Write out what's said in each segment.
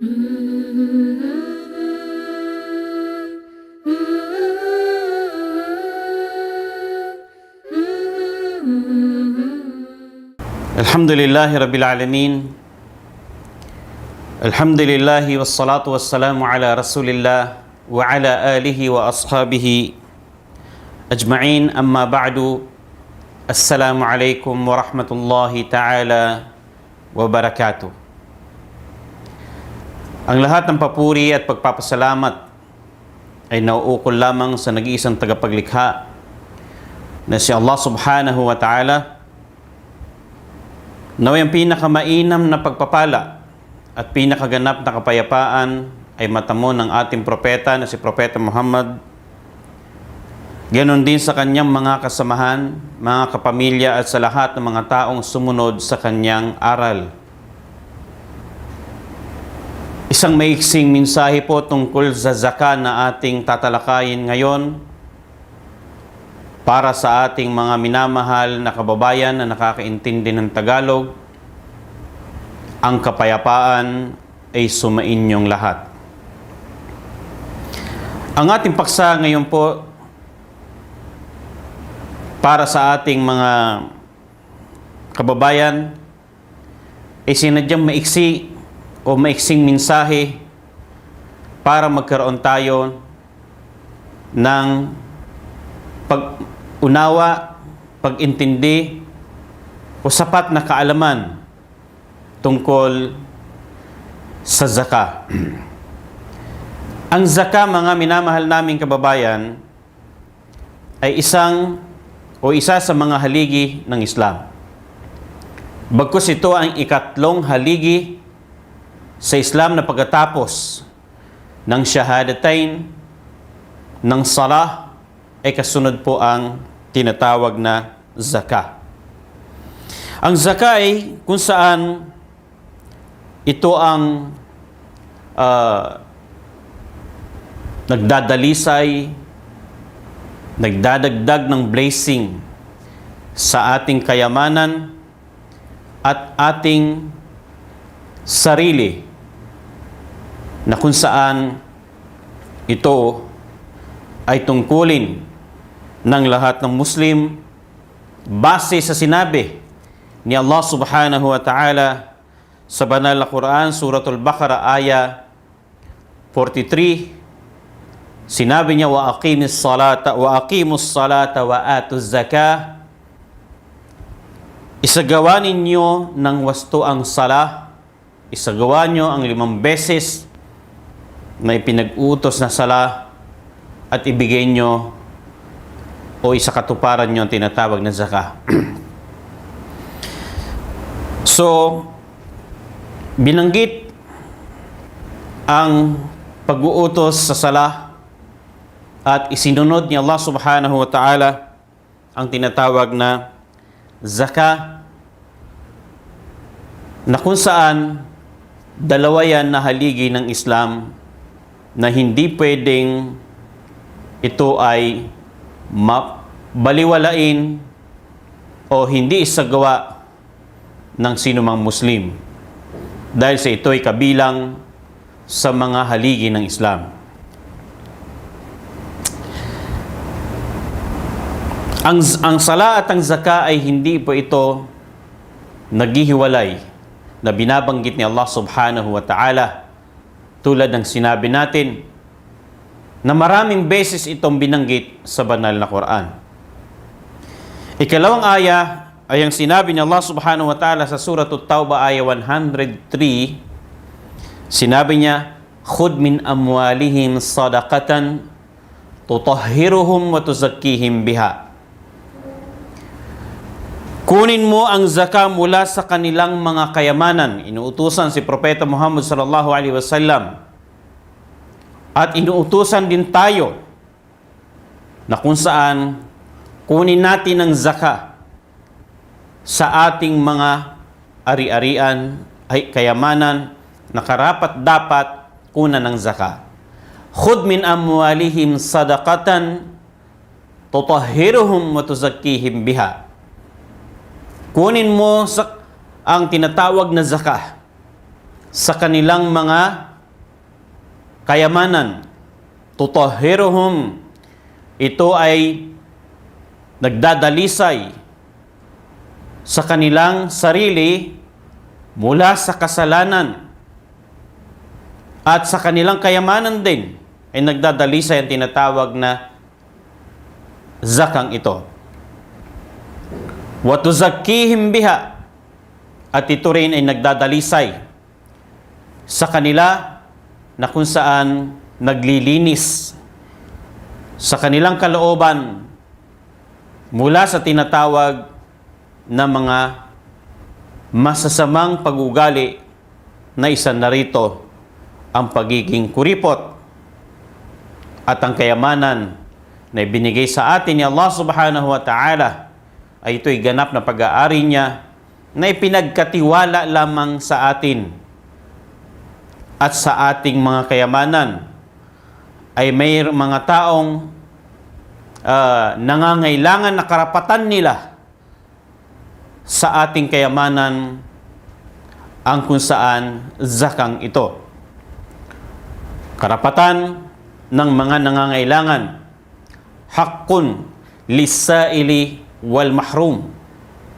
Alhamdulillahi Rabbil Alamin. Alhamdulillahi wassalatu wassalamu ala Rasulillah wa ala alihi wa ashabihi ajma'in, amma ba'du. Assalamu alaikum wa rahmatullahi ta'ala wa barakatuh. Ang lahat ng papuri at pagpapasalamat ay nauukol lamang sa nag-iisang tagapaglikha na si Allah subhanahu wa ta'ala. Naway ang pinakamainam na pagpapala at pinakaganap na kapayapaan ay matamo ng ating propeta na si Propeta Muhammad. Ganon din sa kanyang mga kasamahan, mga kapamilya at sa lahat ng mga taong sumunod sa kanyang aral. Isang maiksing mensahe po tungkol sa zakat na ating tatalakayin ngayon para sa ating mga minamahal na kababayan na nakakaintindi ng Tagalog. Ang kapayapaan ay sumainyong lahat. Ang ating paksa ngayon po para sa ating mga kababayan ay sinadyang maiksi o maiksing mensahe para magkaroon tayo ng pag-unawa, pag-intindi o sapat na kaalaman tungkol sa zakat. Ang zakat, mga minamahal naming kababayan, ay isa sa mga haligi ng Islam. Bagkus ito ang ikatlong haligi sa Islam na pagkatapos ng Shahadatain, ng Salah, ay kasunod po ang tinatawag na zakat. Ang zakat ay kung saan ito ang nagdadalisay, nagdadagdag ng blessing sa ating kayamanan at ating sarili, na kung saan ito ay tungkulin ng lahat ng Muslim base sa sinabi ni Allah subhanahu wa ta'ala sa banal na Quran, Suratul Baqarah, aya 43. Sinabi niya, wa aqimus salata wa atuz zakah. Isagawa ninyo ng wasto ang salah, isagawa nyo ang 5 beses na ipinag-utos na salah, at ibigay nyo o isakatuparan nyo ang tinatawag na zakah. So, binanggit ang pag-uutos sa salah at isinunod ni Allah subhanahu wa ta'ala ang tinatawag na zakah, na kung saan dalawa yan na haligi ng Islam na hindi pwedeng ito ay baliwalain o hindi isagawa ng sinumang Muslim, dahil sa ito ay kabilang sa mga haligi ng Islam. Ang sala at ang zakat ay hindi po ito naghihiwalay, na binabanggit ni Allah subhanahu wa ta'ala, tulad ng sinabi natin na maraming beses itong binanggit sa banal na Quran. Ikalawang aya ay ang sinabi ni Allah subhanahu wa ta'ala sa Suratul Tawbah, aya 103. Sinabi niya, khud min amwalihim sadaqatan tutahhiruhum wa tuzakkihim biha. Kunin mo ang zakat mula sa kanilang mga kayamanan. Inuutusan si Propeta Muhammad sallallahu alaihi wasallam, at inuutusan din tayo na kung saan kunin natin ang zakat sa ating mga ari-arian ay kayamanan na karapat dapat kunan ng zakat. Khud min amwalihim sadaqatan tutahhiruhum wa tuzakkihim biha. Kunin mo ang tinatawag na zakat sa kanilang mga kayamanan. Tutahhiruhum, ito ay nagdadalisay sa kanilang sarili mula sa kasalanan, at sa kanilang kayamanan din ay nagdadalisay ang tinatawag na zakang ito. Wa tuzakkihim biha, at ito rin ay nagdadalisay sa kanila na kung saan naglilinis sa kanilang kalooban mula sa tinatawag na mga masasamang pag-ugali, na isa na rito ang pagiging kuripot at ang kayamanan na ibinigay sa atin ni Allah subhanahu wa ta'ala ay ito'y ganap na pag-aari niya na ipinagkatiwala lamang sa atin. At sa ating mga kayamanan ay may mga taong nangangailangan na karapatan nila sa ating kayamanan, ang kung saan zakang ito. Karapatan ng mga nangangailangan, haqqun lis-sa'ili wal mahrum.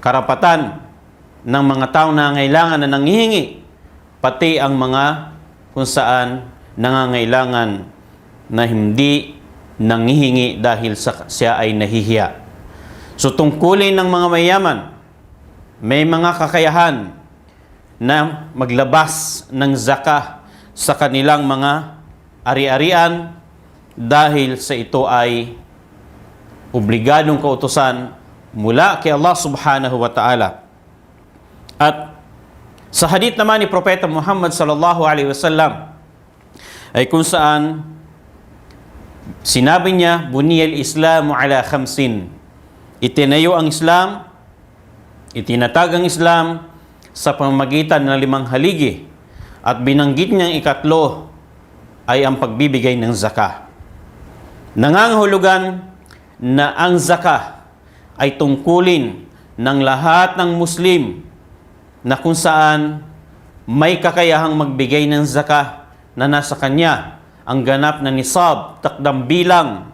Karapatan ng mga taong nangangailangan na nanghihingi, pati ang mga kung saan nangangailangan na hindi nanghihingi dahil siya ay nahihiya. So tungkulin ng mga mayaman, may mga kakayahan na maglabas ng zakah sa kanilang mga ari-arian dahil sa ito ay obligadong kautusan mula kay Allah subhanahu wa ta'ala. At sa hadith naman ni Propeta Muhammad sallallahu alaihi wasallam ay kung saan sinabi niya, buniyal islamu ala khamsin. Itinayo ang Islam, itinatag ang Islam sa pamamagitan ng 5 haligi, at binanggit niyang ikatlo ay ang pagbibigay ng zakah. Nangangahulugan na ang zakah ay tungkulin ng lahat ng Muslim na kung saan may kakayahang magbigay ng zakah na nasa kanya ang ganap na nisab, takdang bilang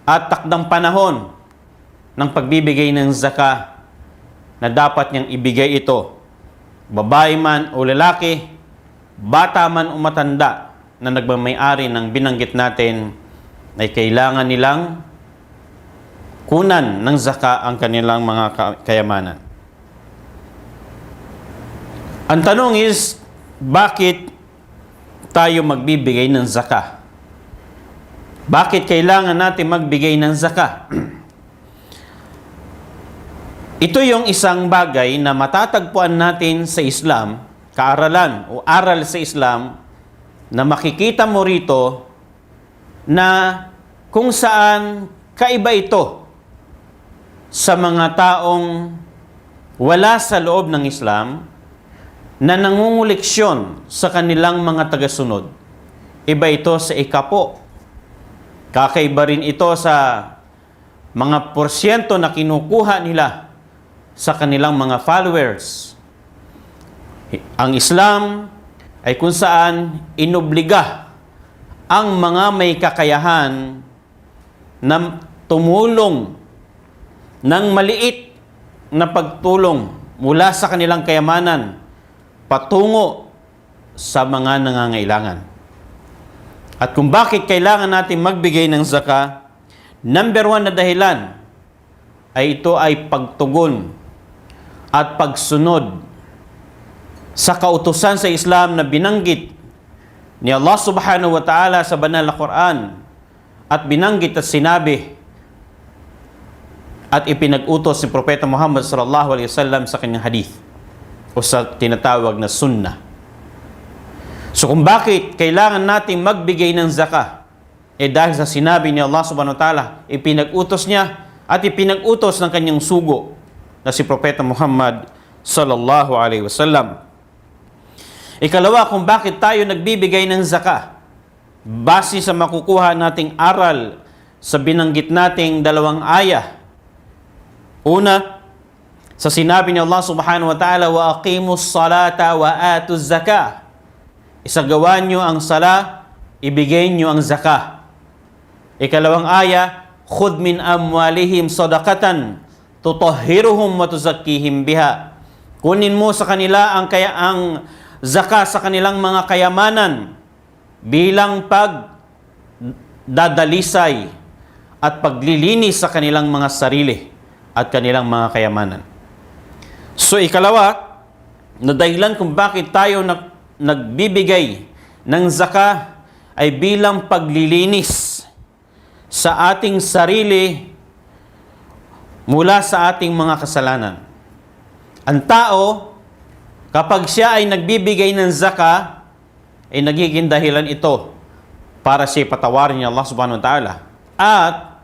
at takdang panahon ng pagbibigay ng zakah na dapat niyang ibigay ito. Babae man o lalaki, bata man o matanda na nagmamay-ari ng binanggit natin, ay kailangan nilang kunan ng zakah ang kanilang mga kayamanan. Ang tanong is, bakit tayo magbibigay ng zakah? Bakit kailangan natin magbigay ng zakah? Ito yung isang bagay na matatagpuan natin sa Islam, kaaralan o aral sa Islam, na makikita mo rito na kung saan kaiba ito sa mga taong wala sa loob ng Islam na nangunguleksyon sa kanilang mga tagasunod. Iba ito sa ikapo. Kakaiba rin ito sa mga porsyento na kinukuha nila sa kanilang mga followers. Ang Islam ay kung saan inobliga ang mga may kakayahan na tumulong ng maliit na pagtulong mula sa kanilang kayamanan patungo sa mga nangangailangan. At kung bakit kailangan natin magbigay ng zakah, number 1 na dahilan ay ito ay pagtugon at pagsunod sa kautusan sa Islam na binanggit ni Allah subhanahu wa ta'ala sa banal na Quran, at binanggit at sinabi at ipinag-utos si Propeta Muhammad sallallahu alaihi wasallam sa kanyang hadith o sa tinatawag na sunnah. So kung bakit kailangan nating magbigay ng zakah, dahil sa sinabi ni Allah subhanahu wa ta'ala, ipinag-utos niya at ipinag-utos ng kanyang sugo na si Propeta Muhammad sallallahu alaihi wasallam. Ikalawa, kung bakit tayo nagbibigay ng zakah, base sa makukuha nating aral sa binanggit nating 2 ayah. Una, sa sinabi ni Allah subhanahu wa ta'ala, wa aqimus salata wa atuz zakah. Isagawa nyo ang sala, ibigay nyo ang zakah. Ikalawang aya, khudh min amwalihim sadaqatan tutahhiruhum wa tuzakkihim biha. Kunin mo sa kanila ang zakah sa kanilang mga kayamanan bilang pagdadalisay at paglilinis sa kanilang mga sarili at kanilang mga kayamanan. So ikalawa, na dahilan kung bakit tayo nagbibigay ng zakah ay bilang paglilinis sa ating sarili mula sa ating mga kasalanan. Ang tao, kapag siya ay nagbibigay ng zakah, ay nagiging dahilan ito para siya patawarin niya Allah subhanahu wa ta'ala. At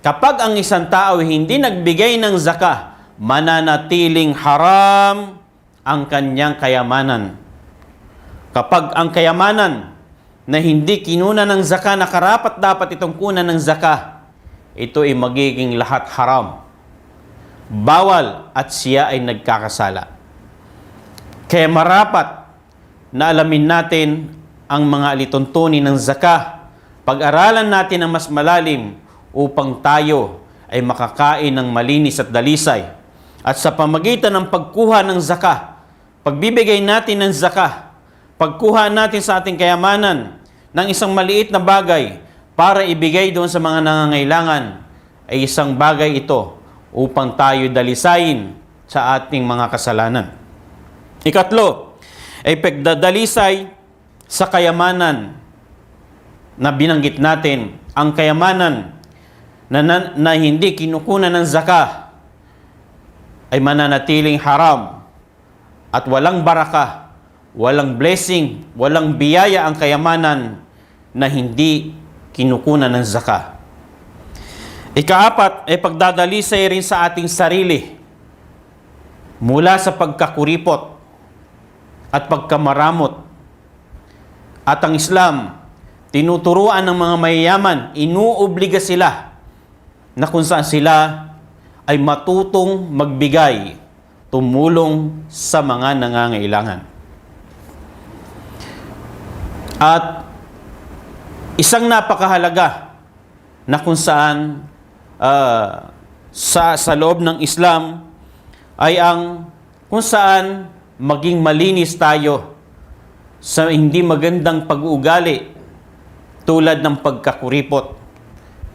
kapag ang isang tao hindi nagbigay ng zakah, mananatiling haram ang kanyang kayamanan. Kapag ang kayamanan na hindi kinuna ng zakah na karapat dapat itong kunan ng zakah, ito ay magiging lahat haram. Bawal at siya ay nagkakasala. Kaya marapat na alamin natin ang mga alituntunin ng zakah. Pag-aralan natin ang mas malalim upang tayo ay makakain ng malinis at dalisay. At sa pamagitan ng pagkuha ng zakah, pagbibigay natin ng zakah, pagkuha natin sa ating kayamanan ng isang maliit na bagay para ibigay doon sa mga nangangailangan, ay isang bagay ito upang tayo dalisayin sa ating mga kasalanan. Ikatlo, ay pagdadalisay sa kayamanan na binanggit natin. Ang kayamanan na hindi kinukunan ng zakah ay mananatiling haram at walang barakah, walang blessing, walang biyaya ang kayamanan na hindi kinukunan ng zakah. Ikaapat ay pagdadalisay rin sa ating sarili mula sa pagkakuripot at pagkamaramot. At ang Islam, tinuturuan ng mga mayayaman, inuobliga sila na kung saan sila ay matutong magbigay, tumulong sa mga nangangailangan. At isang napakahalaga na kung saan sa loob ng Islam ay ang kung saan maging malinis tayo sa hindi magandang pag-uugali tulad ng pagkakuripot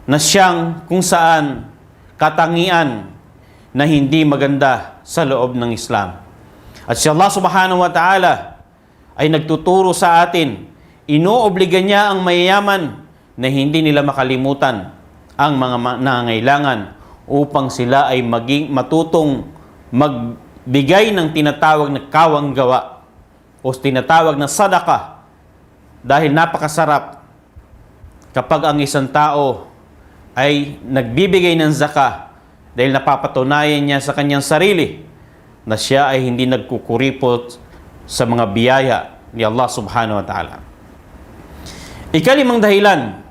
na siyang kung saan katangian na hindi maganda sa loob ng Islam. At si Allah subhanahu wa ta'ala ay nagtuturo sa atin, inoobliga niya ang mayayaman na hindi nila makalimutan ang mga nangangailangan upang sila ay matutong magbigay ng tinatawag na kawang gawa o tinatawag na sadaqah, dahil napakasarap kapag ang isang tao ay nagbibigay ng zakah dahil napapatunayan niya sa kanyang sarili na siya ay hindi nagkukuripot sa mga biyaya ni Allah subhanahu wa ta'ala. Ikalimang dahilan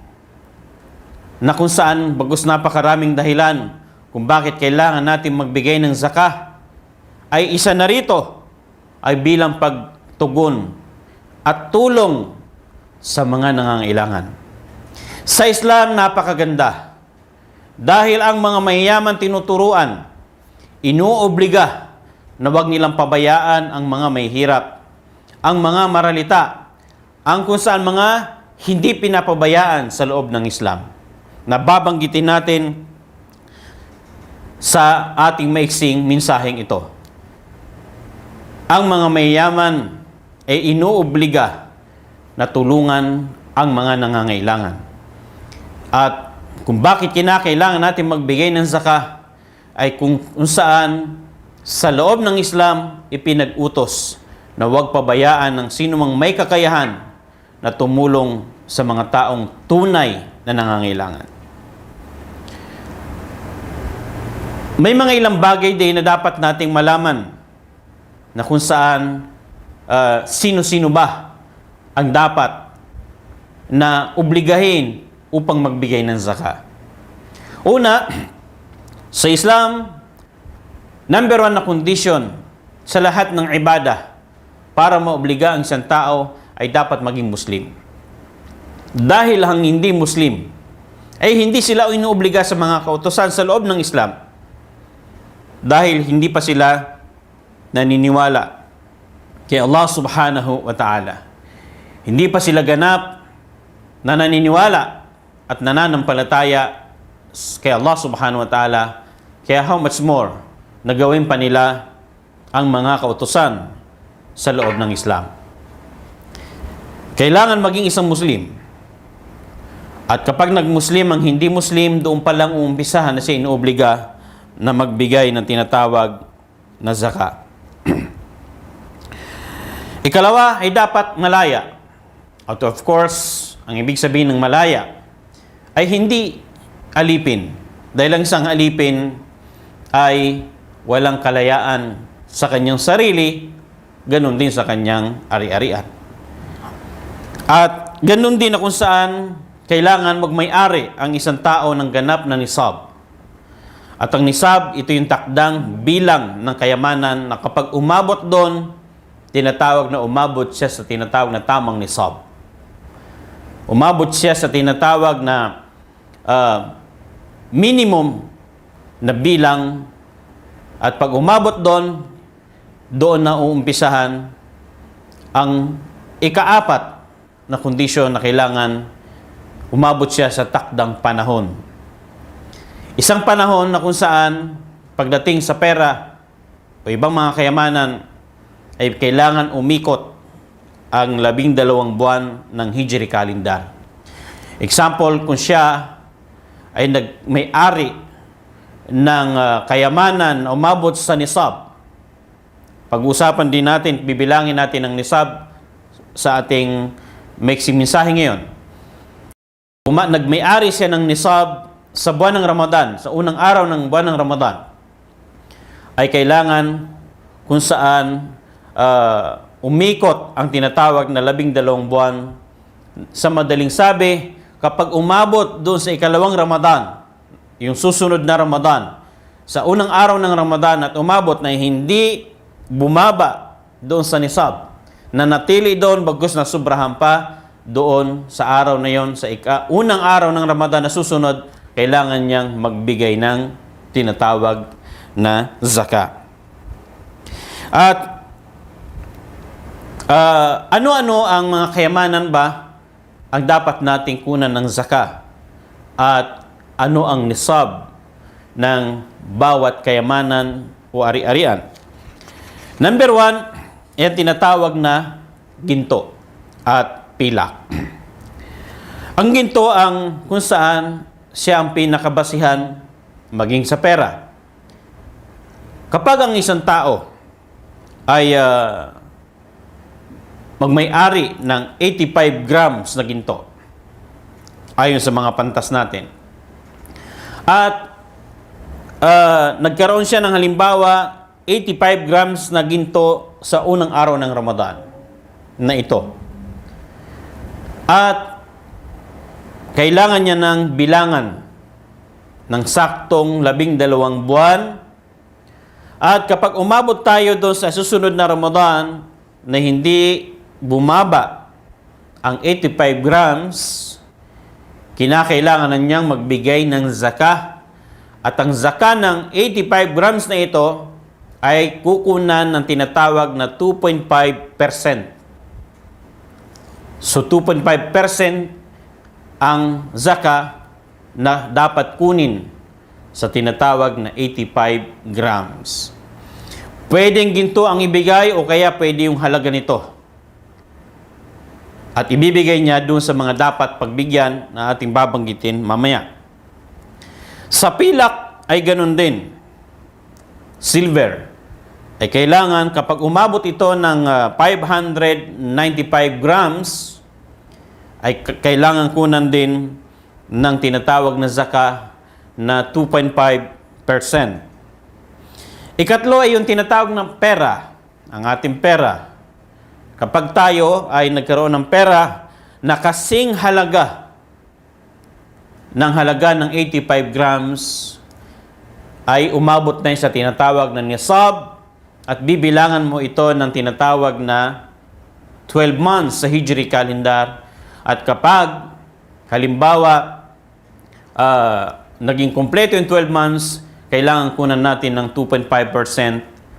na kung saan bagus napakaraming dahilan kung bakit kailangan natin magbigay ng zakah, ay isa na rito ay bilang pagtugon at tulong sa mga nangangailangan. Sa Islam, napakaganda. Dahil ang mga mayayaman tinuturuan, inuobliga na huwag nilang pabayaan ang mga mahihirap, ang mga maralita, ang kung saan mga hindi pinapabayaan sa loob ng Islam. Nababanggitin natin sa ating maiksing mensaheng ito. Ang mga mayayaman ay inuobliga na tulungan ang mga nangangailangan. At kung bakit kinakailangan natin magbigay ng zakah ay kung saan sa loob ng Islam ipinag-utos na huwag pabayaan ng sino mang may kakayahan na tumulong sa mga taong tunay na nangangailangan. May mga ilang bagay din na dapat nating malaman na kung saan sino-sino ba ang dapat na obligahin upang magbigay ng zakah. Una, sa Islam, number one na condition sa lahat ng ibadah para maobliga ang isang tao ay dapat maging Muslim. dahil ang hindi Muslim ay hindi sila inuobliga sa mga kautusan sa loob ng Islam dahil hindi pa sila naniniwala kay Allah subhanahu wa ta'ala. Hindi pa sila ganap na naniniwala at nananampalataya kay Allah subhanahu wa ta'ala, kaya how much more na gawin pa nila ang mga kautusan sa loob ng Islam. Kailangan maging isang Muslim. At kapag nag-Muslim ang hindi Muslim, doon pa lang uumpisahan na siya inuobliga na magbigay ng tinatawag na zakat. Ikalawa ay dapat malaya. At of course, ang ibig sabihin ng malaya ay hindi alipin. Dahil ang isang alipin ay walang kalayaan sa kanyang sarili, ganun din sa kanyang ari-arian. At ganun din na kung saan kailangan magmay-ari ang isang tao ng ganap na nisab. At ang nisab, ito yung takdang bilang ng kayamanan na kapag umabot doon, tinatawag na umabot siya sa tinatawag na tamang nisab. Umabot siya sa tinatawag na minimum na bilang, at pag umabot doon, doon na uumpisahan ang ikaapat na kondisyon na kailangan umabot siya sa takdang panahon. Isang panahon na kung saan pagdating sa pera o ibang mga kayamanan ay kailangan umikot ang 12 buwan ng Hijri calendar. Example, kung siya ay may-ari ng kayamanan na umabot sa nisab. Pag-usapan din natin, bibilangin natin ang nisab sa ating mixing mensahe ngayon. Nagmay-ari siya ng nisab sa buwan ng Ramadan, sa unang araw ng buwan ng Ramadan, ay kailangan kung saan umikot ang tinatawag na 12 buwan. Sa madaling sabi, kapag umabot doon sa ikalawang Ramadan, yung susunod na Ramadan, sa unang araw ng Ramadan at umabot na hindi bumaba doon sa nisab, na natili doon bagkus na sobrahan pa doon sa araw na yon, sa unang araw ng Ramadan na susunod, kailangan niyang magbigay ng tinatawag na zakat. At ano-ano ang mga kayamanan ba ang dapat nating kunan ng zakat? At ano ang nisab ng bawat kayamanan o ari-arian? Number 1, yan tinatawag na ginto at pilak. Ang ginto ang kung saan siya ang pinakabasihan maging sa pera. Kapag ang isang tao ay magmay-ari ng 85 grams na ginto, ayon sa mga pantas natin, at nagkaroon siya ng halimbawa 85 grams na ginto sa unang araw ng Ramadan na ito, at kailangan niya ng bilangan ng saktong 12 buwan. At kapag umabot tayo doon sa susunod na Ramadan na hindi bumaba ang 85 grams, kinakailangan na niyang magbigay ng zakah. At ang zakah ng 85 grams na ito ay kukunan ng tinatawag na 2.5%. So 2.5% ang zakah na dapat kunin sa tinatawag na 85 grams. Pwedeng ginto ang ibigay o kaya pwede yung halaga nito. At ibibigay niya doon sa mga dapat pagbigyan na ating babanggitin mamaya. Sa pilak ay ganun din. Silver ay kailangan kapag umabot ito ng 595 grams, ay kailangan kunan din ng tinatawag na zakah na 2.5%. Ikatlo ay yung tinatawag ng pera, ang ating pera. Kapag tayo ay nagkaroon ng pera na kasing halaga ng 85 grams, ay umabot na sa tinatawag na nisab, at bibilangan mo ito ng tinatawag na 12 months sa Hijri calendar. At kapag Halimbawa, naging kompleto yung 12 months, kailangan kunan natin ng 2.5%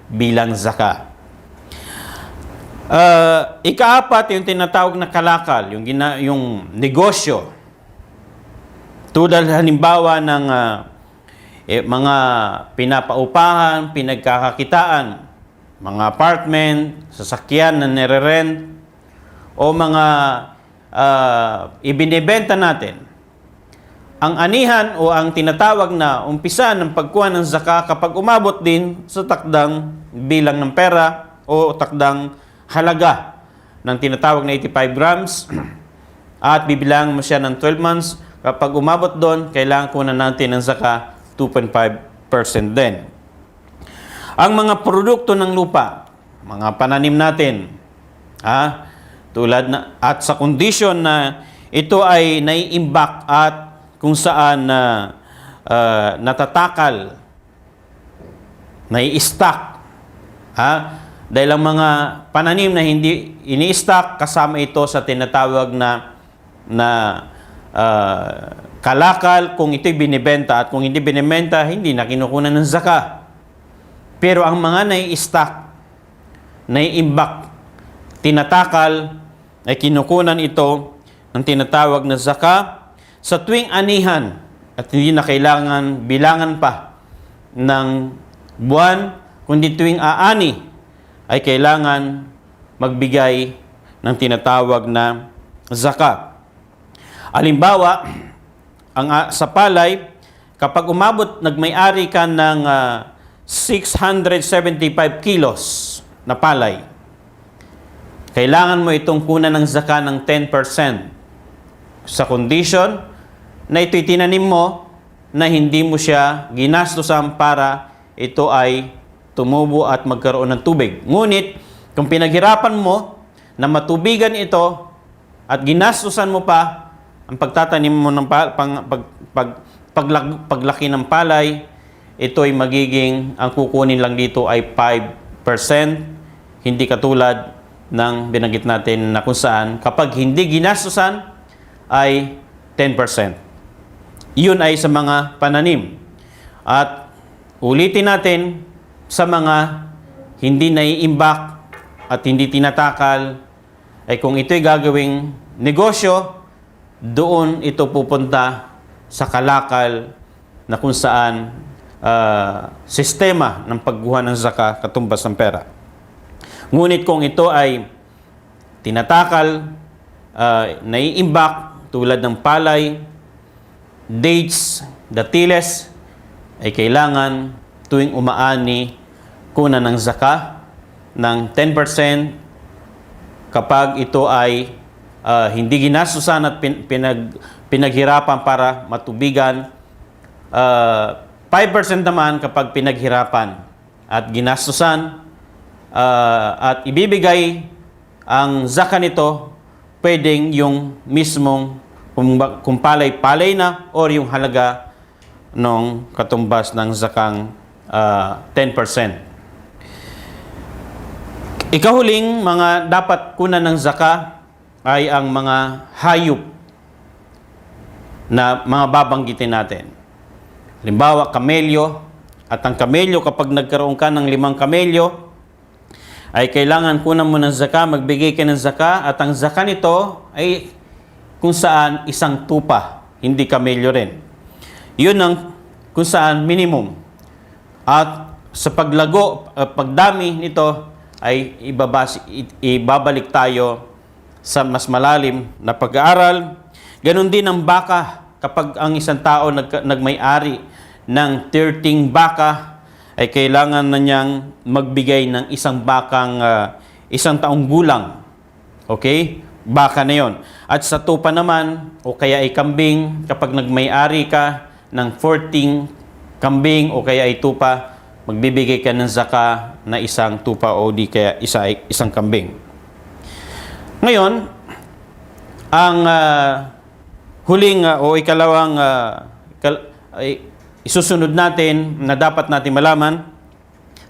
bilang zaka. Ikaapat, yung tinatawag na kalakal, yung negosyo. Tulad halimbawa ng mga pinapaupahan, pinagkakakitaan, mga apartment, sasakyan na nire-rent, o mga ibinibenta natin. Ang anihan o ang tinatawag na umpisa ng pagkuha ng zaka kapag umabot din sa takdang bilang ng pera o takdang halaga ng tinatawag na 85 grams at bibilang mo siya ng 12 months. Kapag umabot doon, kailangan kunan natin ng zaka 2.5% din. Ang mga produkto ng lupa, mga pananim natin, tulad na, at sa kondisyon na ito ay naiimbak at kung saan natatakal, nai-stock, dahil ang mga pananim na hindi ini-stock, kasama ito sa tinatawag na kalakal kung ito'y binibenta, at kung hindi binibenta, hindi na kinukunan ng zaka. Pero ang mga nai-stock, nai-imbak, tinatakal, ay kinukunan ito ng tinatawag na zaka sa tuwing anihan at hindi na kailangan bilangan pa ng buwan, kundi tuwing aani ay kailangan magbigay ng tinatawag na zaka. Halimbawa, sa palay, kapag umabot, nagmay-ari ka ng 675 kilos na palay, kailangan mo itong kunan ng zaka ng 10% sa condition na ito'y tinanim mo na hindi mo siya ginastusan para ito ay tumubo at magkaroon ng tubig. Ngunit, kung pinaghirapan mo na matubigan ito at ginastusan mo pa ang pagtatanim mo ng paglaki ng palay, ito ay magiging, ang kukunin lang dito ay 5%, hindi katulad ng binanggit natin na kung saan kapag hindi ginastusan ay 10%. Yun ay sa mga pananim. At ulitin natin, sa mga hindi naiimbak at hindi tinatakal, ay kung ito'y gagawing negosyo, doon ito pupunta sa kalakal na kung saan sistema ng pagguha ng zaka katumbas ng pera. Ngunit kung ito ay tinatakal, naiimbak tulad ng palay, dates, datiles, ay kailangan tuwing umaani kunan ng zaka ng 10% kapag ito ay hindi ginastusan at pinaghirapan para matubigan. 5% naman kapag pinaghirapan at ginastusan at ibibigay ang zaka nito, pwedeng yung mismong kung palay-palay na or yung halaga ng katumbas ng zakang 10%. Ikahuling mga dapat kunan ng zaka ay ang mga hayop na mga babanggitin natin. Halimbawa, kamelyo. At ang kamelyo, kapag nagkaroon ka ng 5 kamelyo, ay kailangan kunan mo ng zaka, magbigay ka ng zaka, at ang zaka nito ay kung saan isang tupa, hindi kamelyo rin. Yun ang kung saan minimum. At sa paglago, pagdami nito, ay ibabalik tayo sa mas malalim na pag-aaral. Ganon din ang baka. Kapag ang isang tao nagmay-ari ng 13 baka, ay kailangan na niyang magbigay ng isang bakang isang taong gulang. Okay? Baka na yon. At sa tupa naman, o kaya ay kambing, kapag nagmay-ari ka ng 14 kambing o kaya ay tupa, magbibigay ka ng zaka na isang tupa o di kaya isang kambing. Ngayon, ang huling o ikalawang isusunod natin na dapat natin malaman,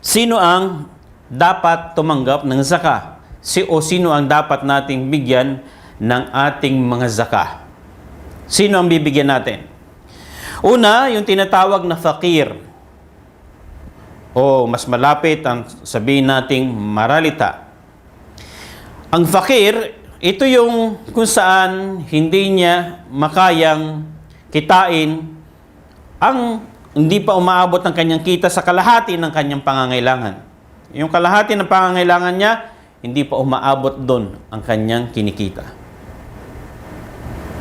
sino ang dapat tumanggap ng zaka? Sino ang dapat nating bigyan ng ating mga zaka? Sino ang bibigyan natin? Una, yung tinatawag na fakir. O mas malapit ang sabihin nating maralita. Ang fakir, ito yung kung saan hindi niya makayang kitain ang hindi pa umaabot ng kanyang kita sa kalahati ng kanyang pangangailangan. Yung kalahati ng pangangailangan niya, hindi pa umaabot doon ang kanyang kinikita.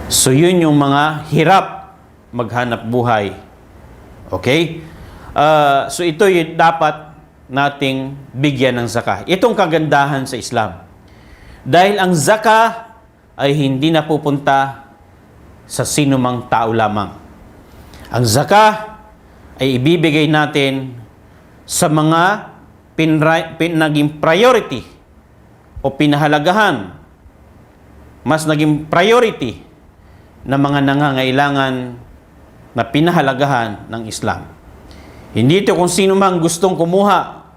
So yun yung mga hirap maghanap buhay. Okay? So ito yung dapat nating bigyan ng zakah. Itong kagandahan sa Islam. Dahil ang zakah ay hindi napupunta sa sinumang tao lamang. Ang zakah ay ibibigay natin sa mga naging priority o pinahalagahan, mas naging priority na mga nangangailangan na pinahalagahan ng Islam. Hindi ito kung sino mang gustong kumuha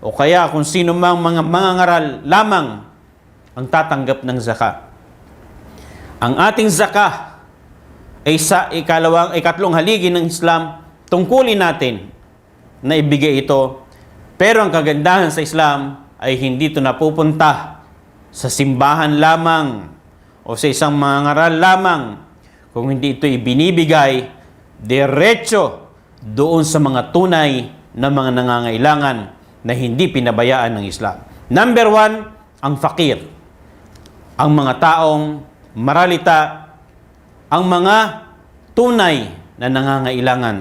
o kaya kung sino mang mga mangangaral lamang ang tatanggap ng zakah. Ang ating zakah ay sa ikatlong haligi ng Islam, tungkulin natin na ibigay ito. Pero ang kagandahan sa Islam ay hindi ito napupunta sa simbahan lamang o sa isang mangangaral lamang, kung hindi ito ibinibigay diretso doon sa mga tunay na mga nangangailangan na hindi pinabayaan ng Islam. Number 1, ang fakir. Ang mga taong maralita, ang mga tunay na nangangailangan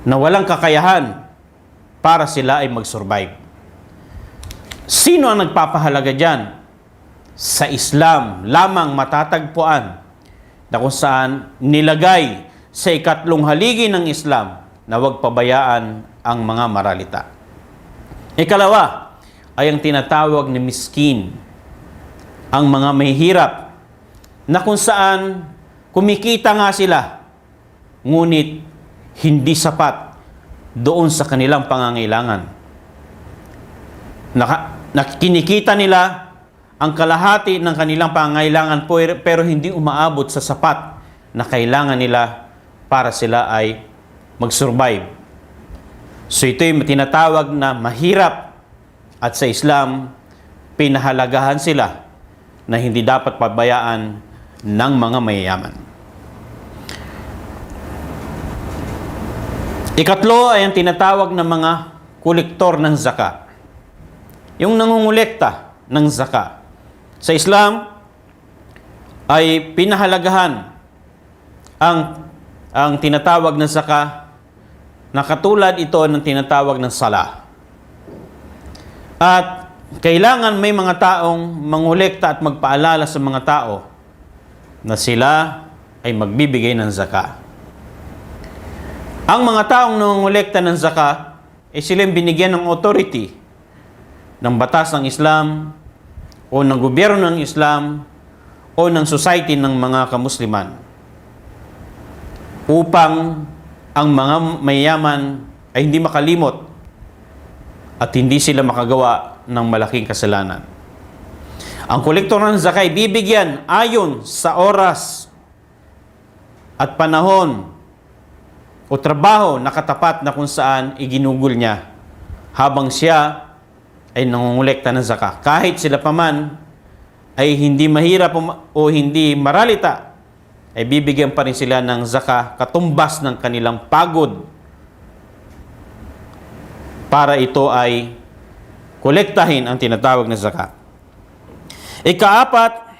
na walang kakayahan para sila ay mag-survive. Sino ang nagpapahalaga dyan? Sa Islam lamang matatagpuan na kung saan nilagay sa ikatlong haligi ng Islam na huwag pabayaan ang mga maralita. Ikalawa ay ang tinatawag na miskin, ang mga mahihirap na kung saan kumikita nga sila, ngunit hindi sapat doon sa kanilang pangangailangan. Kinikita nila ang kalahati ng kanilang pangangailangan pero hindi umaabot sa sapat na kailangan nila para sila ay mag-survive. So ito yung tinatawag na mahirap, at sa Islam, pinahalagahan sila na hindi dapat pabayaan ng mga mayayaman. Ikatlo ay ang tinatawag na mga kolektor ng zakah. Yung nangungulekta ng zakah. Sa Islam ay pinahalagahan ang tinatawag na zakah na katulad ito ng tinatawag ng salah. At kailangan may mga taong mangolekta at magpaalala sa mga tao na sila ay magbibigay ng zakah. Ang mga taong nangongolekta ng zakah ay silang binigyan ng authority ng batas ng Islam o ng gobyerno ng Islam o ng society ng mga kamusliman upang ang mga mayayaman ay hindi makalimot at hindi sila makagawa ng malaking kasalanan. Ang kolektor ng zakah ay bibigyan ayon sa oras at panahon o trabaho na katapat na kung saan iginugol niya habang siya ay nangongolekta ng zakah. Kahit sila paman ay hindi mahirap o hindi maralita, ay bibigyan pa rin sila ng zakah katumbas ng kanilang pagod para ito ay kolektahin ang tinatawag na zakah. Ikaapat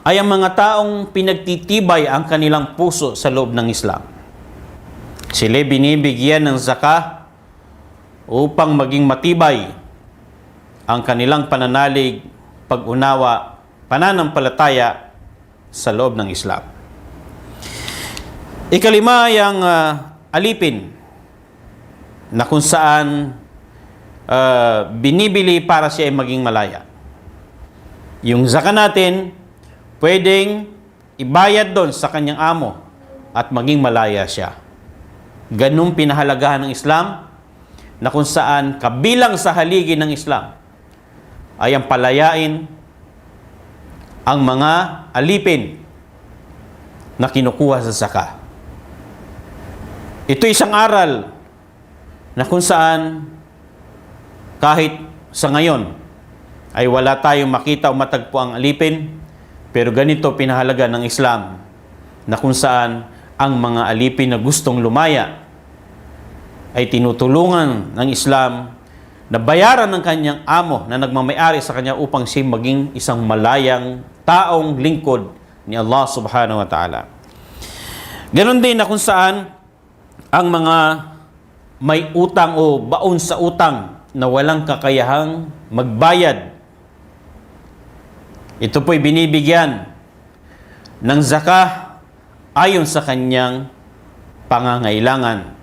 ay ang mga taong pinagtitibay ang kanilang puso sa loob ng Islam. Sila binibigyan ng zakah upang maging matibay ang kanilang pananalig, pag-unawa, pananampalataya sa loob ng Islam. Ikalima ay ang alipin na kung saan binibili para siya ay maging malaya. Yung zakah natin, pwedeng ibayad doon sa kanyang amo at maging malaya siya. Ganun pinahalagahan ng Islam na kung saan kabilang sa haligi ng Islam ay ang palayain ang mga alipin na kinukuha sa zaka. Ito isang aral na kung saan kahit sa ngayon ay wala tayong makita o matagpo ang alipin, pero ganito pinahalaga ng Islam na kung saan ang mga alipin na gustong lumaya ay tinutulungan ng Islam na bayaran ng kanyang amo na nagmamayari sa kanya upang siya maging isang malayang taong lingkod ni Allah subhanahu wa ta'ala. Ganon din na kung saan ang mga may utang o baon sa utang na walang kakayahang magbayad, ito po'y binibigyan ng zakah ayon sa kanyang pangangailangan.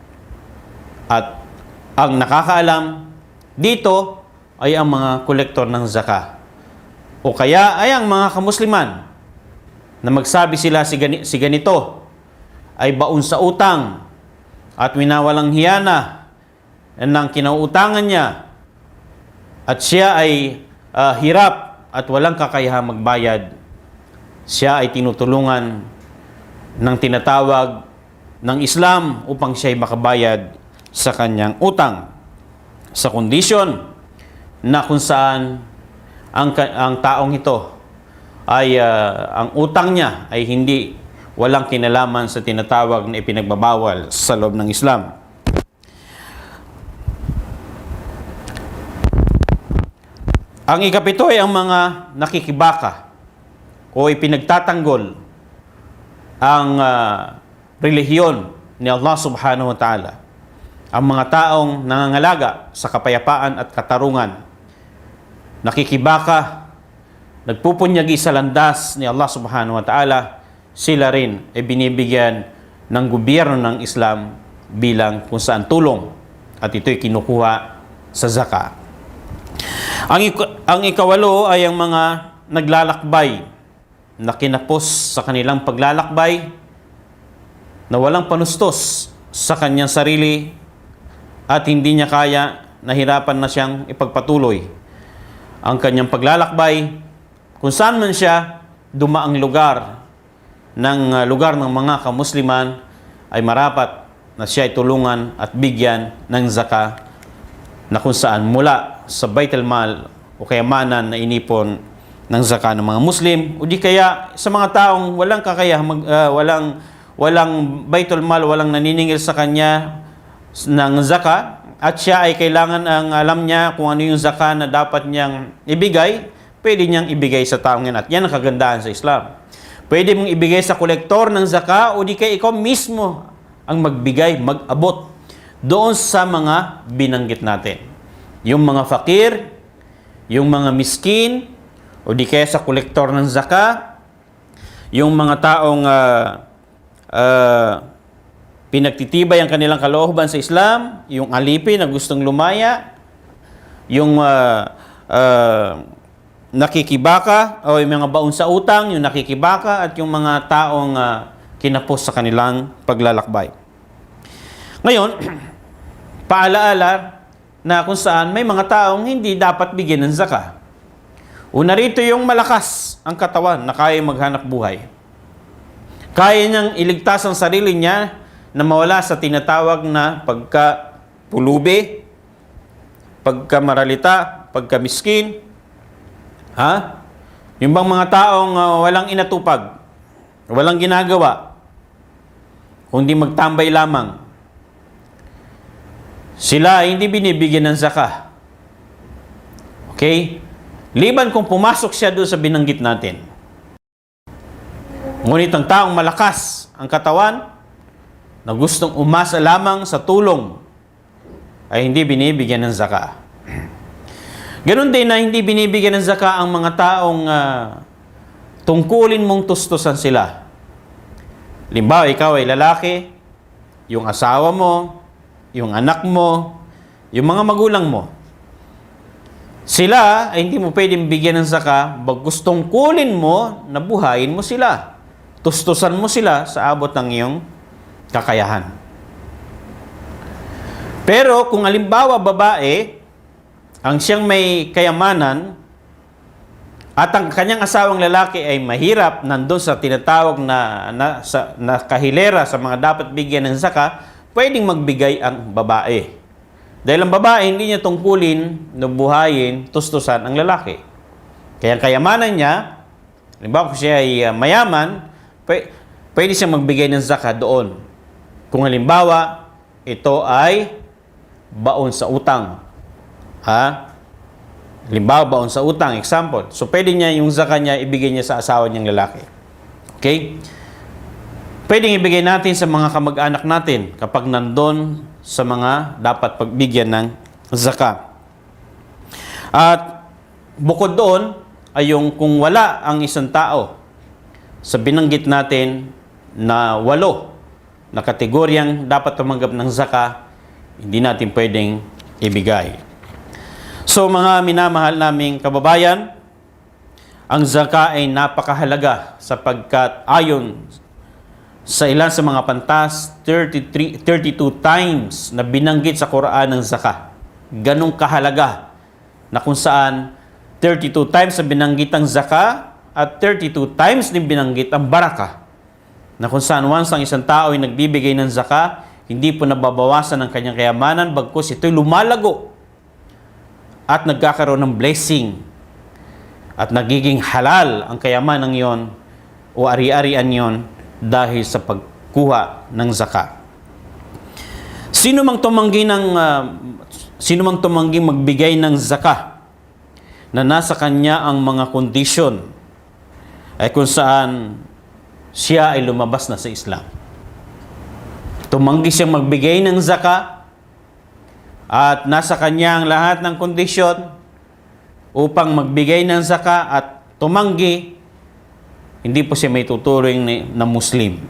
At ang nakakaalam dito ay ang mga kolektor ng zakah. O kaya ay ang mga kamusliman na magsabi sila si ganito ay baon sa utang at winawalang hiyana ng kinauutangan niya at siya ay hirap at walang kakayahang magbayad. Siya ay tinutulungan ng tinatawag ng Islam upang siya ay makabayad sa kanyang utang sa kondisyon na kung saan ang taong ito ay ang utang niya ay hindi walang kinalaman sa tinatawag na ipinagbabawal sa loob ng Islam. Ang ikapito ay ang mga nakikibaka o ipinagtatanggol ang relihiyon ni Allah subhanahu wa ta'ala. Ang mga taong nangangalaga sa kapayapaan at katarungan, nakikibaka, nagpupunyagi sa landas ni Allah subhanahu wa ta'ala, sila rin ay binibigyan ng gobyerno ng Islam bilang kung saan tulong at ito'y kinukuha sa zakah. Ang ikawalo ay ang mga naglalakbay na kinapos sa kanilang paglalakbay na walang panustos sa kanyang sarili at hindi niya kaya, nahirapan na siyang ipagpatuloy ang kanyang paglalakbay kung saan man siya dumaang lugar ng mga kamusliman ay marapat na siya ay tulungan at bigyan ng zakah na kung saan mula sa Baitul Mal o kayamanan na inipon ng zakah ng mga Muslim o di kaya sa mga taong walang kakaya, walang Baitul Mal, walang naniningil sa kanya ng zakah at siya ay kailangan ang alam niya kung ano yung zakah na dapat niyang ibigay, pwede niyang ibigay sa taong yan. At yan ang kagandahan sa Islam. Pwede mong ibigay sa kolektor ng zakah o di kaya ikaw mismo ang magbigay, mag-abot doon sa mga binanggit natin. Yung mga fakir, yung mga miskin, o di kaya sa kolektor ng zakah, yung mga taong pinagtitibay ang kanilang kalooban sa Islam, yung alipin na gustong lumaya, yung nakikibaka o yung mga baon sa utang, yung nakikibaka at yung mga taong kinapos sa kanilang paglalakbay. Ngayon, paalaala na kung saan may mga taong hindi dapat bigyan ng zakah. Una rito yung malakas ang katawan na kaya maghanap buhay. Kaya niyang iligtas ang sarili niya na mawala sa tinatawag na pagka-pulubi, pagka-maralita, pagka-miskin. Yung bang mga taong walang inatupag, walang ginagawa, kundi magtambay lamang. Sila ay hindi binibigyan ng zakah. Okay? Liban kung pumasok siya doon sa binanggit natin. Ngunit ang taong malakas ang katawan na gustong umasa lamang sa tulong ay hindi binibigyan ng zakah. Ganon din na hindi binibigyan ng zakah ang mga taong tungkulin mong tustusan sila. Limbawa, ikaw ay lalaki, yung asawa mo, yung anak mo, yung mga magulang mo. Sila ay hindi mo pwedeng bigyan ng zakah, gustong kulin mo na buhayin mo sila. Tustusan mo sila sa abot ng iyong kakayahan. Pero kung halimbawa babae, ang siyang may kayamanan at ang kanyang asawang lalaki ay mahirap, nandun sa tinatawag na kahilera sa mga dapat bigyan ng zaka, pwedeng magbigay ang babae. Dahil ang babae, hindi niya tungkulin, nubuhayin, tustusan ang lalaki. Kaya ang kayamanan niya, halimbawa kung siya ay mayaman, pwede siyang magbigay ng zaka doon. Kung halimbawa, ito ay baon sa utang. Halimbawa, baon sa utang, example. So, pwede niya yung zaka niya, ibigay niya sa asawa niyang lalaki. Okay? Pwedeng ibigay natin sa mga kamag-anak natin kapag nandun sa mga dapat pagbigyan ng zaka. At bukod doon, ay yung kung wala ang isang tao sa binanggit natin na 8 na kategoryang dapat tumanggap ng zaka, hindi natin pwedeng ibigay. So mga minamahal naming kababayan, ang zaka ay napakahalaga sapagkat ayon sa ilan sa mga pantas, 32 times na binanggit sa Quran ng zaka. Ganong kahalaga na kung saan 32 times na binanggit ang zaka at 32 times din binanggit ang baraka. Na kung saan once ang isang tao ay nagbibigay ng zaka, hindi po nababawasan ang kanyang kayamanan, bagkus ito'y lumalago at nagkakaroon ng blessing at nagiging halal ang kayamanan yon o ari-arian yon dahil sa pagkuha ng zaka. Sino mang tumangging magbigay ng zaka na nasa kanya ang mga kondisyon ay kung saan siya ay lumabas na sa Islam. Tumanggi siyang magbigay ng zaka at nasa kanya ang lahat ng kondisyon upang magbigay ng zaka at tumanggi, hindi po siya may tuturing na Muslim.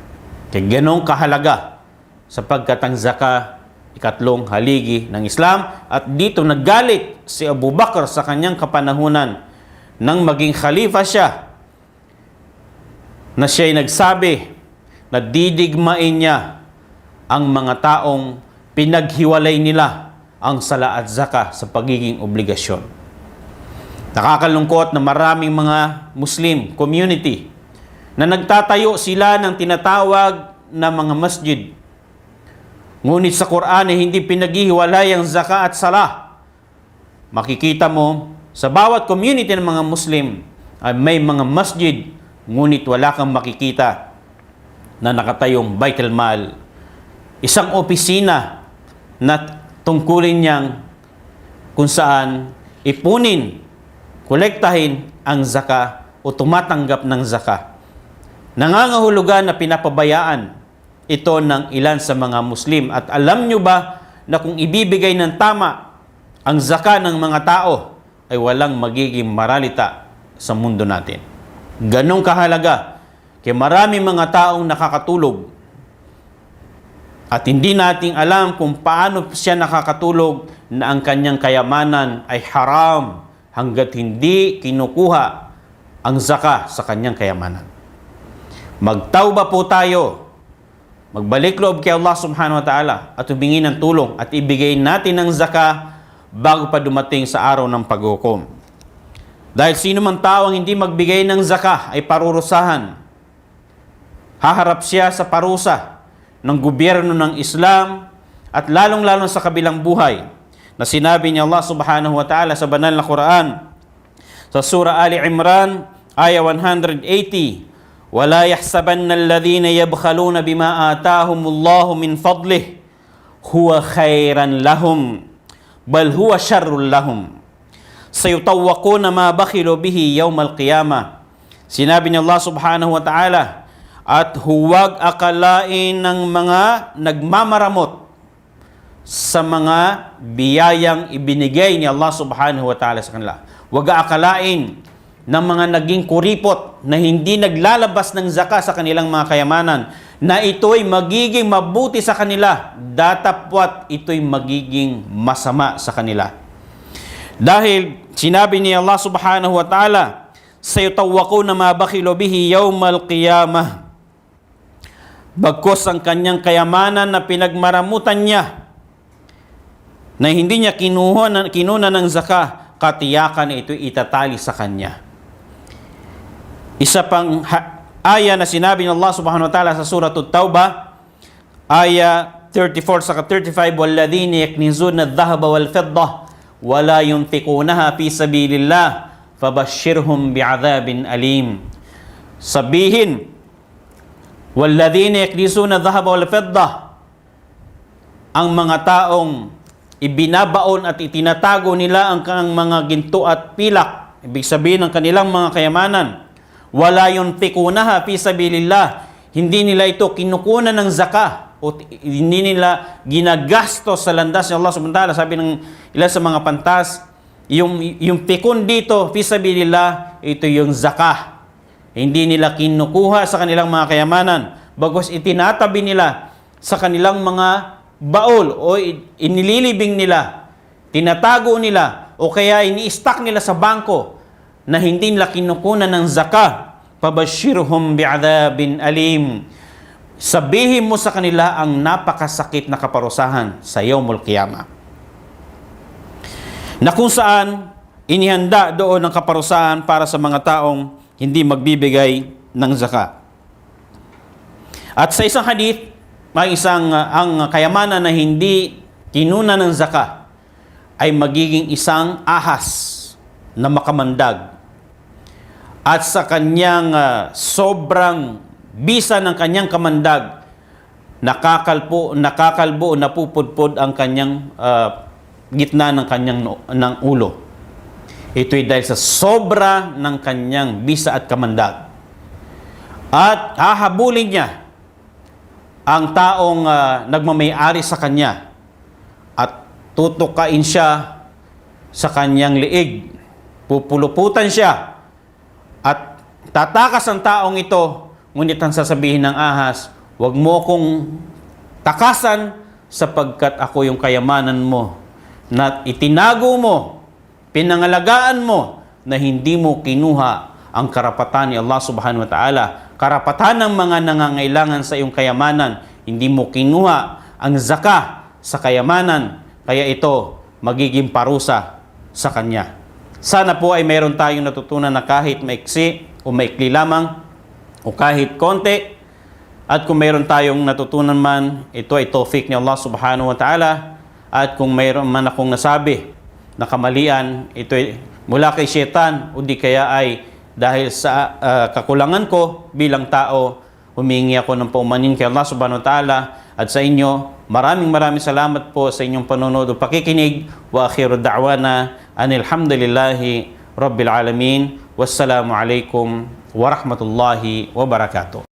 Kaya ganong kahalaga sapagkat ang zaka, ikatlong haligi ng Islam, at dito naggalit si Abu Bakr sa kanyang kapanahunan nang maging khalifa siya, na siya'y nagsabi na didigmain niya ang mga taong pinaghiwalay nila ang sala at zaka sa pagiging obligasyon. Nakakalungkot na maraming mga Muslim community na nagtatayo sila ng tinatawag na mga masjid. Ngunit sa Quran ay hindi pinaghihiwalay ang zaka at sala. Makikita mo, sa bawat community ng mga Muslim ay may mga masjid, ngunit wala kang makikita na nakatayong Baitul Mal, isang opisina na tungkulin niyang kung saan ipunin, kolektahin ang zaka o tumatanggap ng zaka. Nangangahulugan na pinapabayaan ito ng ilan sa mga Muslim. At alam nyo ba na kung ibibigay ng tama ang zaka ng mga tao, ay walang magiging maralita sa mundo natin. Ganong kahalaga. Kaya maraming mga taong nakakatulog at hindi nating alam kung paano siya nakakatulog na ang kanyang kayamanan ay haram hanggat hindi kinukuha ang zaka sa kanyang kayamanan. Magtauba po tayo. Magbalik loob kay Allah subhanahu wa ta'ala at humingi ng tulong at ibigay natin ang zaka bago pa dumating sa araw ng paghukom. Dahil sino man tao ang hindi magbigay ng zaka ay parurusahan. Haharap siya sa parusa ng gobyerno ng Islam at lalong-lalong sa kabilang buhay na sinabi ni Allah subhanahu wa ta'ala sa banal na Quran sa surah Ali Imran ayah 180, وَلَا يَحْسَبَنَّ الَّذِينَ يَبْخَلُونَ بِمَا آتَاهُمُ اللَّهُ مِنْ فَضْلِهِ هُوَ خَيْرًا لَهُمْ بَلْ هُوَ شَرٌّ لَهُمْ سَيُطَوَّقُونَ مَا بَخِلُوا بِهِ يَوْمَ الْقِيَامَةِ. Sinabi ni Allah subhanahu wa ta'ala, at huwag akalain ng mga nagmamaramot sa mga biyayang ibinigay ni Allah subhanahu wa ta'ala sa kanila. Huwag akalain ng mga naging kuripot na hindi naglalabas ng zaka sa kanilang mga kayamanan na ito'y magiging mabuti sa kanila, datapwat ito'y magiging masama sa kanila. Dahil sinabi ni Allah subhanahu wa ta'ala, sayutawwaquna ma bakhilu bihi yawmal qiyamah. Bagkus ang kanyang kayamanan na pinagmaramutan niya na hindi niya kinuna ng zaka, katiyakan na ito'y itatali sa kanya. Isa pang aya na sinabi ng Allah subhanahu wa ta'ala sa surah At-Tawbah, aya 34 saka 35, "Walladhina yaknizuna adh-dhahaba wal-fiddah wa la yunfiqunaha fi sabilillah fabashshirhum bi'adhabin alim." Sabihin, "Walladhina yaknizuna adh-dhahaba wal-fiddah," ang mga taong ibinabaon at itinatago nila ang mga ginto at pilak, ibig sabihin ng kanilang mga kayamanan, "Wala yunfiqunaha fi sabilillah," hindi nila ito kinukunan ng zakah o hindi nila ginagastos sa landas ng Allah subhanahu wa ta'ala. Sabi ng ilan sa mga pantas, yung pikon dito fi sabilillah, ito yung zakah. Hindi nila kinukuha sa kanilang mga kayamanan, bagos itinatabi nila sa kanilang mga baol o inililibing nila, tinatago nila o kaya ini-stack nila sa bangko na hindi nila kinukunan ng zakah. Pabashirhum bi'adhabin alim. Sabihin mo sa kanila ang napakasakit na kaparusahan sa Yawmul Qiyamah, na kung saan inihanda doon ang kaparusahan para sa mga taong hindi magbibigay ng zakah. At sa isang hadith, may ang kayamanan na hindi kinuna ng zakah ay magiging isang ahas na makamandag. At sa kanyang sobrang bisa ng kanyang kamandag, nakakalbo, napupudpod ang kanyang gitna ng kanyang ng ulo. Ito'y dahil sa sobra ng kanyang bisa at kamandag. At hahabulin niya ang taong nagmamay-ari sa kanya at tutukain siya sa kanyang liig. Pupuluputan siya at tatakas ang taong ito, ngunit ang sasabihin ng ahas, "Huwag mo akong takasan sapagkat ako yung kayamanan mo na itinago mo, pinangalagaan mo na hindi mo kinuha ang karapatan ni Allah subhanahu wa ta'ala, karapatan ng mga nangangailangan sa iyong kayamanan. Hindi mo kinuha ang zakah sa kayamanan, kaya ito magiging parusa sa kanya." Sana po ay mayroon tayong natutunan na kahit maiksi o maikli lamang o kahit konti, at kung mayroon tayong natutunan man, ito ay tawfik ni Allah subhanahu wa ta'ala, at kung mayroon man akong nasabi na kamalian, ito ay mula kay syaitan o di kaya ay dahil sa kakulangan ko bilang tao, humingi ako ng paumanin kay Allah subhanahu wa ta'ala at sa inyo. Maraming salamat po sa inyong panonood o pakikinig. Wa akhiru da'wana anil hamdulillahi rabbil alamin. Wassalamu alaikum warahmatullahi wabarakatuh.